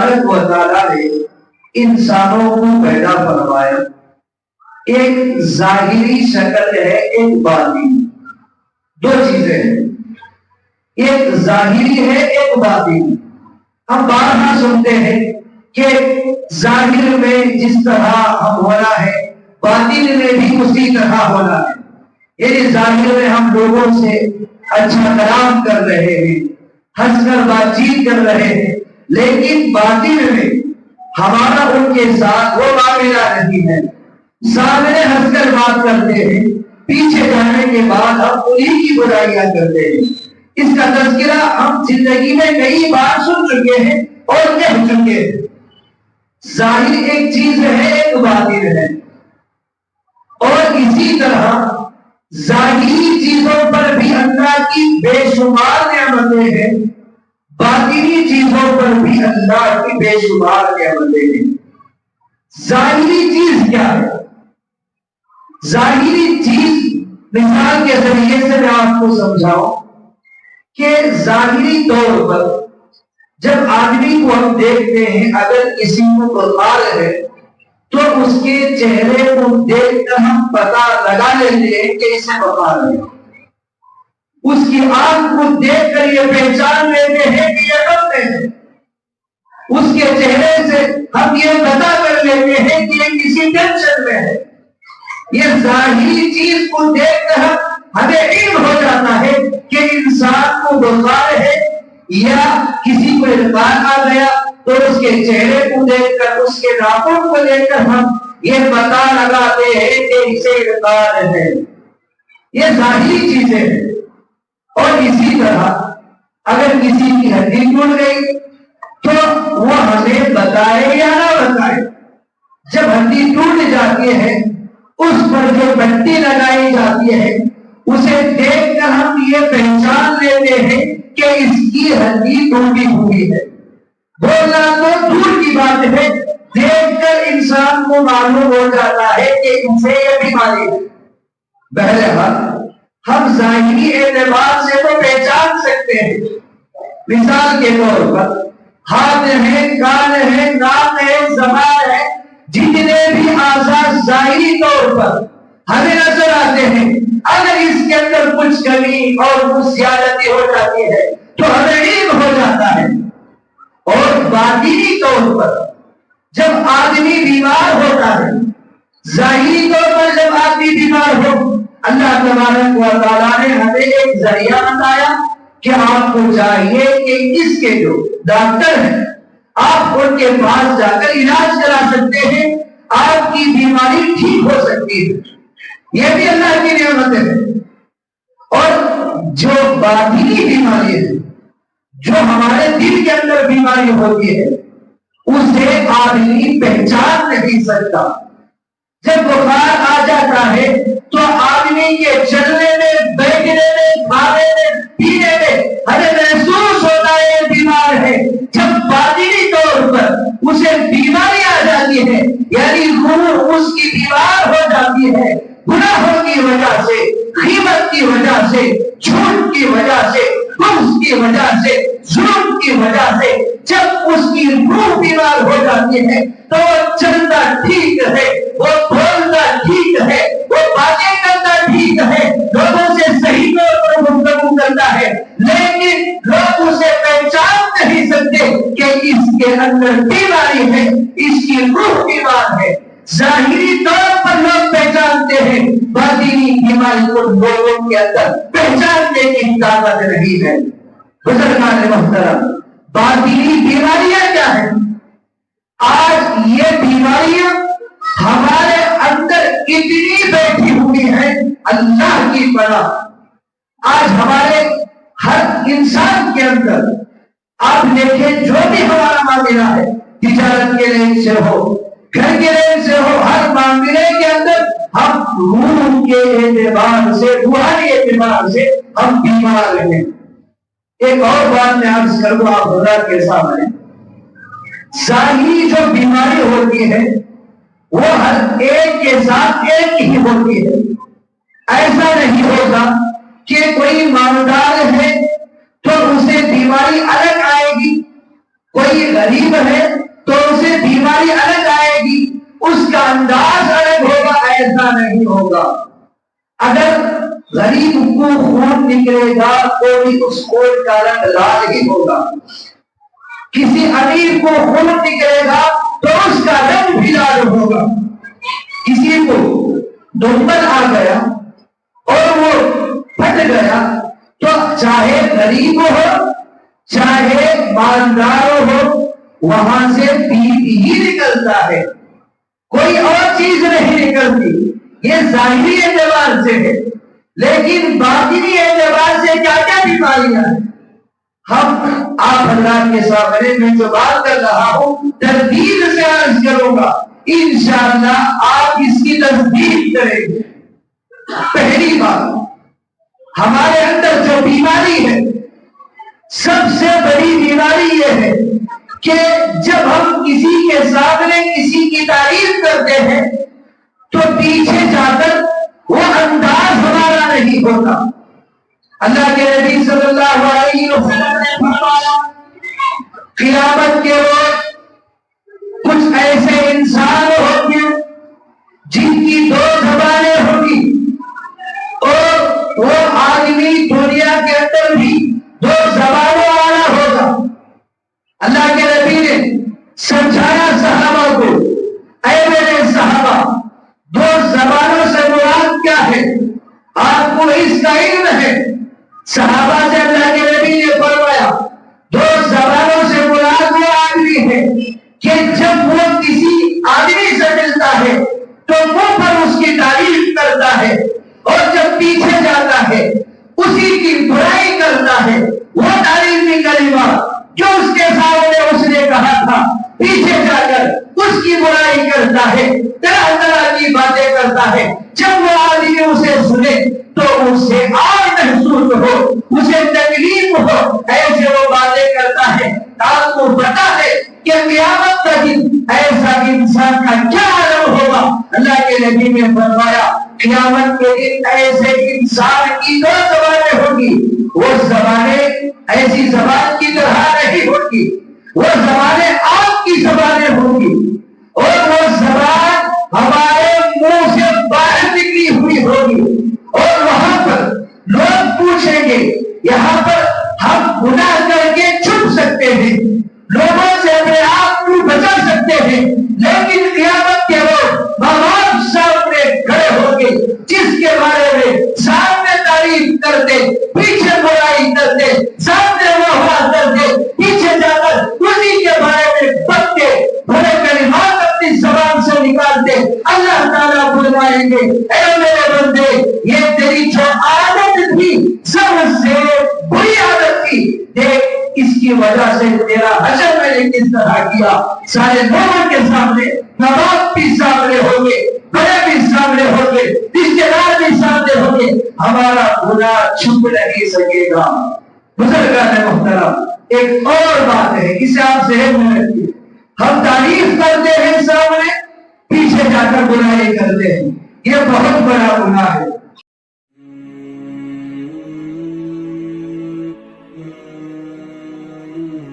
تبارک و تعالیٰ نے انسانوں کو پیدا فرمایا، ایک ظاہری شکل ہے، ایک باطنی، دو چیزیں ہیں، ایک ظاہری ہے، ایک باطنی۔ ہم بارہا سنتے ہیں کہ ظاہر میں جس طرح ہم ہونا ہے باطن میں بھی اسی طرح ہونا ہے، یعنی ظاہر میں ہم لوگوں سے اچھا کلام کر رہے ہیں، ہنس کر بات چیت کر رہے ہیں، لیکن باطن میں ہمارا ان کے ساتھ وہ معاملہ نہیں ہے۔ سامنے ہنس کر بات کرتے ہیں، پیچھے جانے کے بعد ہم انہیں کی برائیاں کرتے ہیں۔ اس کا تذکرہ ہم زندگی میں کئی بار سن چکے ہیں اور کہہ چکے ہیں۔ ظاہر ایک چیز ہے، ایک باطن ہے، اور اسی طرح ظاہری چیزوں پر بھی اللہ کی بے شمار نعمتیں ہیں، باطنی چیزوں پر بھی اللہ کی بے شمار نعمتیں ہیں۔ ظاہری چیز کیا ہے؟ ظاہری چیز مثال کے ذریعے سے میں آپ کو سمجھاؤں کہ ظاہری طور پر جب آدمی کو ہم دیکھتے ہیں، اگر کسی کو بخار ہے تو اس کے چہرے کو دیکھ کر ہم پتہ لگا لیتے ہیں کہ اسے بخار ہے۔ اس کی آنکھ کو دیکھ کر یہ پہچان لیتے ہیں کہ یہ غم میں ہے۔ اس کے چہرے سے ہم یہ پتہ کر لیتے ہیں کہ یہ کسی ٹینشن میں ہے۔ یہ ظاہری چیز کو دیکھ کر ہمیں علم ہو جاتا ہے کہ انسان کو بخار ہے، یا کسی کو انفاق آ گیا تو اس کے چہرے کو دیکھ کر، اس کے ناخن کو دیکھ کر ہم یہ پتہ لگاتے ہیں کہ اسے انفاق ہے۔ یہ ظاہری چیزیں ہیں۔ اور اسی طرح اگر کسی کی ہڈی ٹوٹ گئی تو وہ ہمیں بتائے یا نہ بتائے، جب ہڈی ٹوٹ جاتی ہے اس پر جو پٹی لگائی جاتی ہے اسے دیکھ کر ہم یہ پہچان لیتے ہیں کہ اس کی ہڈی ٹوٹی ہوئی ہے۔ بولنا تو دور کی بات ہے، دیکھ کر انسان کو معلوم ہو جاتا ہے کہ اسے یہ بیماری ہے۔ بہرحال ہم ظاہری اعتبار سے تو پہچان سکتے ہیں۔ مثال کے طور پر ہاتھ ہے، کان ہے، ناک ہے، زبان ہے، جتنے بھی اعضاء ظاہری طور پر ہمیں نظر آتے ہیں، اگر اس کے اندر کچھ کمی اور کچھ زیادتی ہو جاتی ہے تو ہمیں علم ہو جاتا ہے۔ اور باطنی طور پر جب آدمی بیمار ہوتا ہے، ظاہری طور پر جب آدمی بیمار ہو، اللہ تبارک و تعالیٰ نے ہمیں ایک ذریعہ بتایا کہ آپ کو چاہیے کہ اس کے جو ڈاکٹر ہیں آپ ان کے پاس جا کر علاج کرا سکتے ہیں، آپ کی بیماری ٹھیک ہو سکتی ہے۔ یہ بھی اللہ کی نعمت ہے۔ اور جو باطنی بیماری ہے، جو ہمارے دل کے اندر بیماری ہوتی ہے، اسے آدمی پہچان نہیں سکتا۔ جب بخار آ جاتا ہے تو آدمی کے چلنے میں، بیٹھنے میں، کھانے میں، پینے میں ہمیں محسوس ہوتا ہے یہ بیمار ہے۔ جب باطنی طور پر اسے بیماری آ جاتی ہے، یعنی روح اس کی بیمار ہو جاتی ہے، گناہوں کی وجہ سے، غیبت کی وجہ سے، جھوٹ کی وجہ سے، بغض کی وجہ سے، ظلم کی وجہ سے، جب اس کی روح بیمار ہو جاتی ہے تو وہ چلتا ٹھیک ہے، وہ بولتا ٹھیک ہے، وہ باتیں کرتا ٹھیک ہے، لوگوں سے صحیح طور پر گفتگو کرتا ہے، لیکن لوگ اسے پہچان نہیں سکتے کہ اس کے اندر بیماری ہے، اس کی روح بیمار ہے۔ ظاہری طور پر لوگ پہچانتے ہیں، باطنی بیماری کو لوگوں کے اندر پہچاننے کی طاقت نہیں ہے۔ بزرگان محترم، باطنی بیماریاں کیا ہیں؟ آج یہ بیماریاں ہمارے اندر اتنی بیٹھی ہوئی ہیں، اللہ کی پناہ۔ آج ہمارے ہر انسان کے اندر آپ دیکھیں، جو بھی ہمارا معاملہ ہے، تجارت کے لین سے ہو، گھر کے لین سے ہو، ہر معاملے کے اندر ہم روح کے اعتبار سے، روحانی اعتبار سے ہم بیمار ہیں۔ ایک اور بات میں عرض کر دوں آپ حضرات کے سامنے، ظاہری جو بیماری ہوتی ہے وہ ہر ایک کے ساتھ ایک ہی ہوتی ہے۔ ایسا نہیں ہوگا کہ کوئی مالدار ہے تو اسے بیماری الگ آئے گی، کوئی غریب ہے تو اسے بیماری الگ آئے گی، اس کا انداز الگ ہوگا، ایسا نہیں ہوگا۔ اگر غریب کو خون نکلے گا تو بھی اس خون کا رنگ لال ہی ہوگا، کسی امیر کو خون نکلے گا تو اس کا رنگ بھی لال ہوگا۔ کسی کو ڈنبل آ گیا اور وہ پھٹ گیا تو چاہے غریب ہو چاہے مالدار ہو وہاں سے پیپ ہی نکلتا ہے، کوئی اور چیز نہیں نکلتی۔ یہ ظاہری اعتبار سے ہے، لیکن باطنی اعتبار سے کیا کیا بیماریاں ہیں؟ آپ اللہ کے سامنے میں جو بات کر رہا ہوں تردید سے عرض کروں گا، انشاءاللہ آپ اس کی تصدیق کریں گے۔ پہلی بات، ہمارے اندر جو بیماری ہے، سب سے بڑی بیماری یہ ہے کہ جب ہم کسی کے سامنے کسی کی تعریف کرتے ہیں تو پیچھے جا کر وہ انداز ہمارا نہیں ہوتا۔ اللہ کے نبی صلی اللہ علیہ وسلم نے فرمایا قیامت کے روز کچھ ایسے انسان ہوں گے جن کی دو زبانیں ہوں گی، اور وہ آدمی دنیا کے اندر بھی دو زبانوں والا ہوگا۔ اللہ کے نبی نے سمجھایا صحابہ کو، اے میرے صحابہ، دو زبانوں سے مراد کیا ہے؟ آپ کو اس کا علم ہے؟ صحابہ سے اللہ کے نبی نے فرمایا دو زبانوں سے مراد وہ آدمی ہے کہ جب وہ کسی آدمی سے ملتا ہے تو منہ پر اس کی تعریف کرتا ہے، اور جب پیچھے جاتا ہے اسی کی برائی کرتا ہے۔ وہ تعریفی کلمہ جو اس کے سامنے اس نے کہا تھا، پیچھے جا کر اس کی برائی کرتا ہے، طرح طرح کی باتیں کرتا ہے۔ جب وہ آدمی اسے سنے تو اسے آگ محسوس ہو، اسے تکلیف ہو، ایسے وہ باتیں کرتا ہے۔ آپ کو پتا ہے کہ قیامت کا دن ایسا انسان کا کیا عالم ہوگا؟ اللہ کے نبی نے فرمایا قیامت کے دن ایسے انسان کی دو زبانیں ہوگی، وہ زبانیں ایسی زبان کی طرح نہیں ہوگی، وہ زبانیں آگ کی زبانیں ہوگی، اور وہ زبان ہمارے منہ سے باہر نکلی ہوئی ہوگی، اور وہاں پر لوگ پوچھیں گے یہاں پر ہم گناہ کر کے چھپ سکتے ہیں، لوگوں سے اپنے آپ کو بچا سکتے ہیں، لیکن قیامت کے روز باپ سامنے کھڑے ہوں گے جس کے بارے میں سامنے تعریف کرتے پیچھے برائی کرتے، سامنے واہ کرتے پیچھے جا کر اسی کے بارے میں بکتے بڑے کلمات اپنی زبان سے نکالتے۔ اللہ تعالیٰ فرمائیں گے اے میرے بندے، یہ تیری جو عادت تھی سب سے بری عادت تھی، دیکھ اس کی وجہ سے تیرا حشر میں نے کس طرح کیا۔ سارے لوگوں کے سامنے نواب بھی سامنے ہوں گے، بڑے بھی سامنے ہوں گے، رشتے دار بھی سامنے ہوں گے، ہمارا گناہ چھپ نہیں سکے گا۔ بزرگان محترم، ایک اور بات ہے، اسے آپ ذہن میں رکھیے، ہم تعریف کرتے ہیں سامنے، پیچھے جا کر برائی کرتے ہیں، یہ بہت بڑا گناہ ہے۔